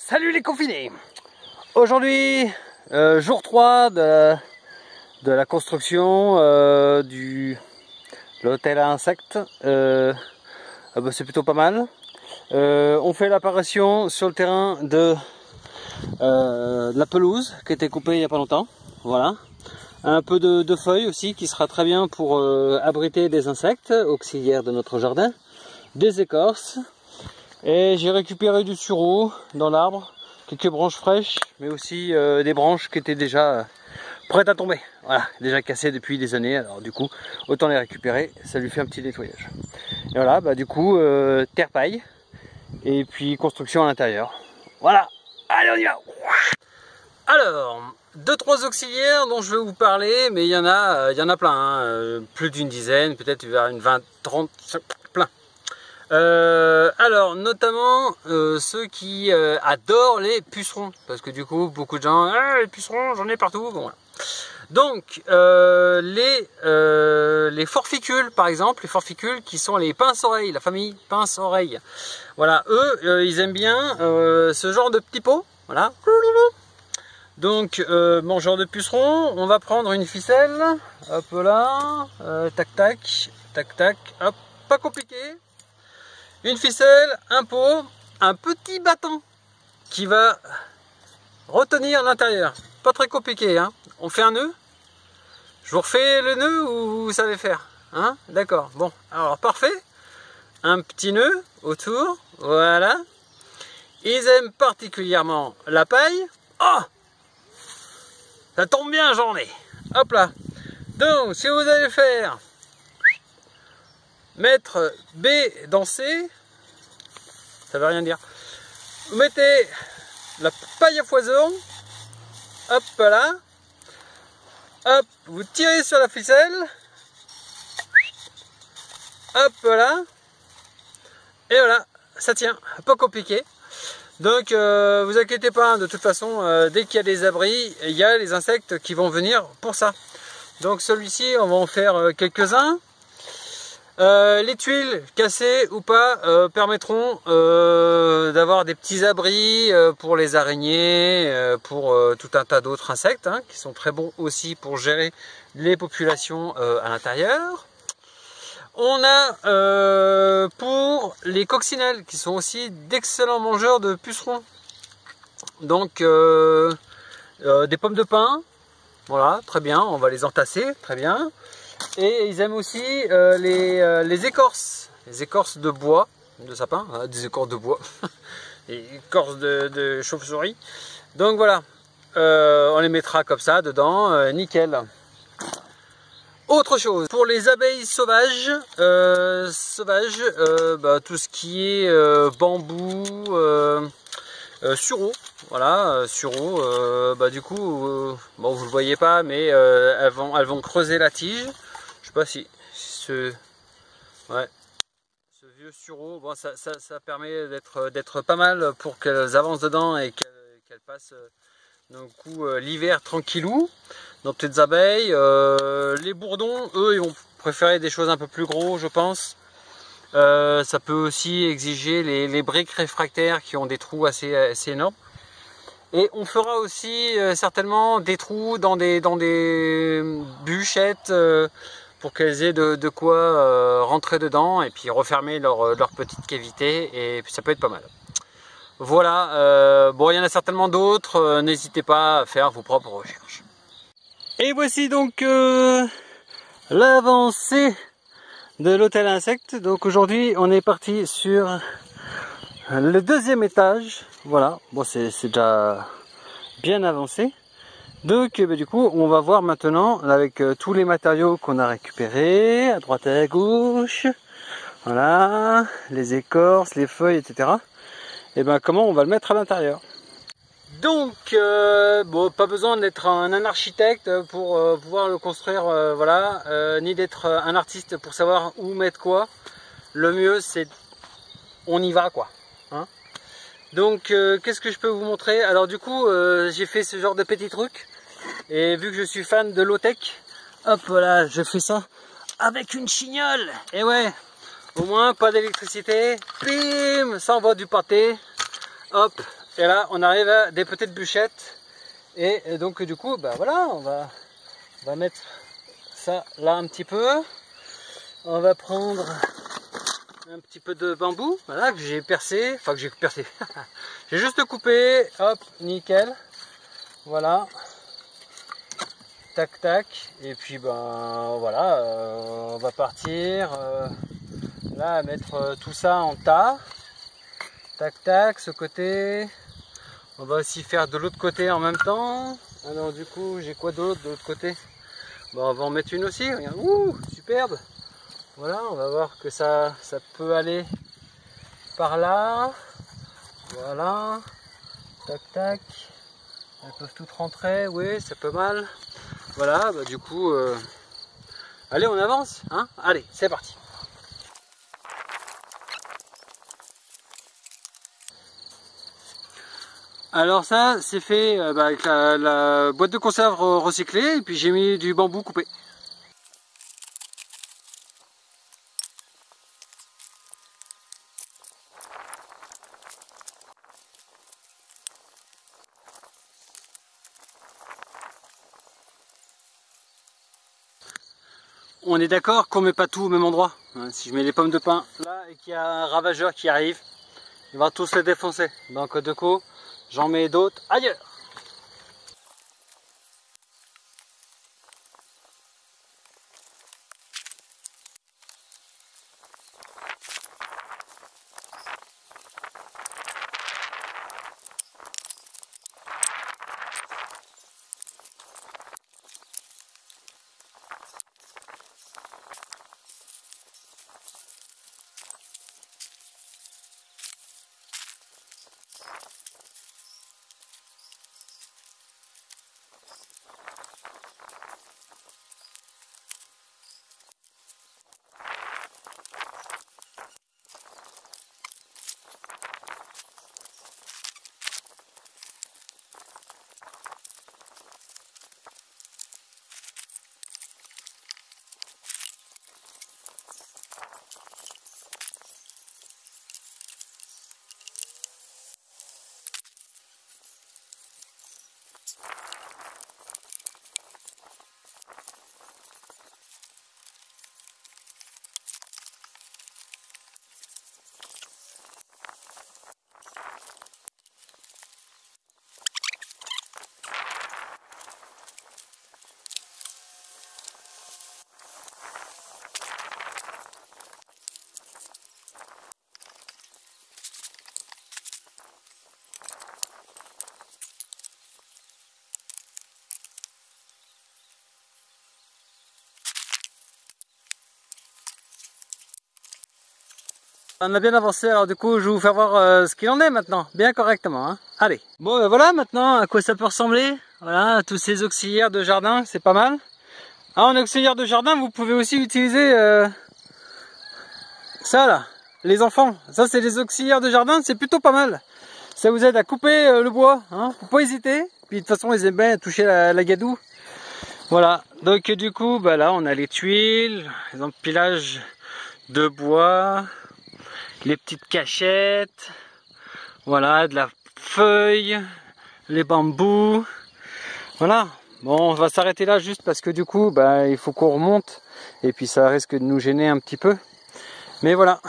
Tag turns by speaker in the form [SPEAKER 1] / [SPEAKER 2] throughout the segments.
[SPEAKER 1] Salut les confinés. Aujourd'hui, jour 3 de la construction de l'hôtel à insectes. C'est plutôt pas mal. On fait l'apparition sur le terrain de la pelouse qui a été coupée il n'y a pas longtemps. Voilà. Un peu de feuilles aussi qui sera très bien pour abriter des insectes auxiliaires de notre jardin. Des écorces. Et j'ai récupéré du sureau dans l'arbre, quelques branches fraîches, mais aussi des branches qui étaient déjà prêtes à tomber. Voilà, déjà cassées depuis des années, alors du coup, autant les récupérer, ça lui fait un petit nettoyage. Et voilà, du coup, terre paille, et puis construction à l'intérieur. Voilà, allez on y va. Alors, 2-3 auxiliaires dont je vais vous parler, mais il y en a plein, hein, plus d'une dizaine, peut-être vers une 20, 30, plein. Alors notamment ceux qui adorent les pucerons, parce que du coup beaucoup de gens, les pucerons j'en ai partout, bon, voilà. Donc les forficules par exemple, les forficules qui sont les pince-oreilles, la famille pince-oreilles, voilà, eux ils aiment bien ce genre de petits pots, voilà. Donc mangeurs de pucerons, on va prendre une ficelle, hop là, tac tac, tac tac, hop, pas compliqué. Une ficelle, un pot, un petit bâton qui va retenir l'intérieur. Pas très compliqué, hein. On fait un nœud. Je vous refais le nœud ou vous savez faire, hein? D'accord. Bon, alors parfait. Un petit nœud autour, voilà. Ils aiment particulièrement la paille. Oh, ça tombe bien, j'en ai. Hop là. Donc, si vous allez faire mettre B dans C, ça veut rien dire. Vous mettez la paille à foison, hop là, hop, vous tirez sur la ficelle, hop là, et voilà, ça tient, pas compliqué. Donc vous inquiétez pas, de toute façon, dès qu'il y a des abris, il y a les insectes qui vont venir pour ça. Donc celui-ci, on va en faire quelques-uns. Les tuiles cassées ou pas permettront d'avoir des petits abris pour les araignées, pour tout un tas d'autres insectes, hein, qui sont très bons aussi pour gérer les populations à l'intérieur. On a pour les coccinelles qui sont aussi d'excellents mangeurs de pucerons. Donc des pommes de pin, voilà, très bien, on va les entasser, très bien. Et ils aiment aussi les écorces de bois, de sapin, hein, des écorces de bois, des écorces de chauve-souris. Donc voilà, on les mettra comme ça dedans, nickel. Autre chose, pour les abeilles sauvages, tout ce qui est bambou, sureau, voilà, sureau, du coup, bon vous le voyez pas, mais elles vont creuser la tige. Je sais pas si ce vieux sureau, bon, ça permet d'être pas mal pour qu'elles avancent dedans et qu'elles passent d'un coup l'hiver tranquillou. Nos petites abeilles, les bourdons, eux, ils vont préférer des choses un peu plus gros, je pense. Ça peut aussi exiger les briques réfractaires qui ont des trous assez énormes. Et on fera aussi certainement des trous dans des bûchettes pour qu'elles aient de quoi rentrer dedans et puis refermer leur petite cavité, et puis ça peut être pas mal. Voilà, bon, il y en a certainement d'autres, n'hésitez pas à faire vos propres recherches. Et voici donc l'avancée de l'hôtel à insectes. Donc aujourd'hui on est parti sur le 2e étage. Voilà, bon, c'est déjà bien avancé. Donc du coup on va voir maintenant avec tous les matériaux qu'on a récupérés à droite et à gauche, voilà, les écorces, les feuilles, etc. Et comment on va le mettre à l'intérieur. Donc bon, pas besoin d'être un architecte pour pouvoir le construire, voilà, ni d'être un artiste pour savoir où mettre quoi. Le mieux c'est on y va, quoi, hein. Donc qu'est-ce que je peux vous montrer? Alors du coup j'ai fait ce genre de petits trucs, et vu que je suis fan de low-tech, hop là, je fais ça avec une chignole. Et ouais, au moins pas d'électricité, bim, ça envoie du pâté, hop, Et là, on arrive à des petites bûchettes. Et donc du coup, bah voilà, on va mettre ça là un petit peu. On va prendre un petit peu de bambou, voilà, que j'ai percé, enfin que j'ai percé. J'ai juste coupé, hop, nickel. Voilà. Tac tac. Et puis ben voilà, on va partir là à mettre tout ça en tas. Tac tac, ce côté. On va aussi faire de l'autre côté en même temps. Alors du coup, j'ai quoi d'autre de l'autre côté? Bon, on va en mettre une aussi, regarde. Ouh, superbe. Voilà, on va voir que ça peut aller par là. Voilà. Tac tac. Elles peuvent toutes rentrer, oui, c'est pas mal. Voilà, bah du coup, allez, on avance, hein? Allez, c'est parti. Alors ça, c'est fait avec la boîte de conserve recyclée, et puis j'ai mis du bambou coupé. On est d'accord qu'on met pas tout au même endroit. Si je mets les pommes de pin là et qu'il y a un ravageur qui arrive, il va tous les défoncer. Donc du coup, j'en mets d'autres ailleurs. On a bien avancé, alors du coup je vais vous faire voir ce qu'il en est maintenant, bien correctement, hein. Allez. Bon ben voilà maintenant à quoi ça peut ressembler. Voilà, tous ces auxiliaires de jardin, c'est pas mal. Ah, en auxiliaire de jardin, vous pouvez aussi utiliser ça là, les enfants. Ça c'est des auxiliaires de jardin, c'est plutôt pas mal. Ça vous aide à couper le bois, hein. Faut pas hésiter. Puis de toute façon ils aiment bien toucher la gadoue. Voilà, donc du coup bah là on a les tuiles, les empilages de bois, les petites cachettes, voilà, de la feuille, les bambous, voilà. Bon, on va s'arrêter là juste parce que du coup, bah, il faut qu'on remonte et puis ça risque de nous gêner un petit peu. Mais voilà,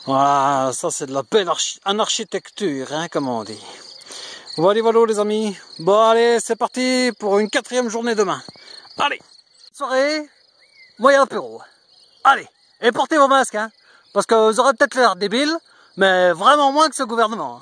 [SPEAKER 1] voilà, ça c'est de la belle architecture, hein, comme on dit. Voilà, voilà les amis. Bon allez, c'est parti pour une 4e journée demain. Allez, soirée, moyen apéro. Allez, et portez vos masques, hein. Parce que vous aurez peut-être l'air débile, mais vraiment moins que ce gouvernement.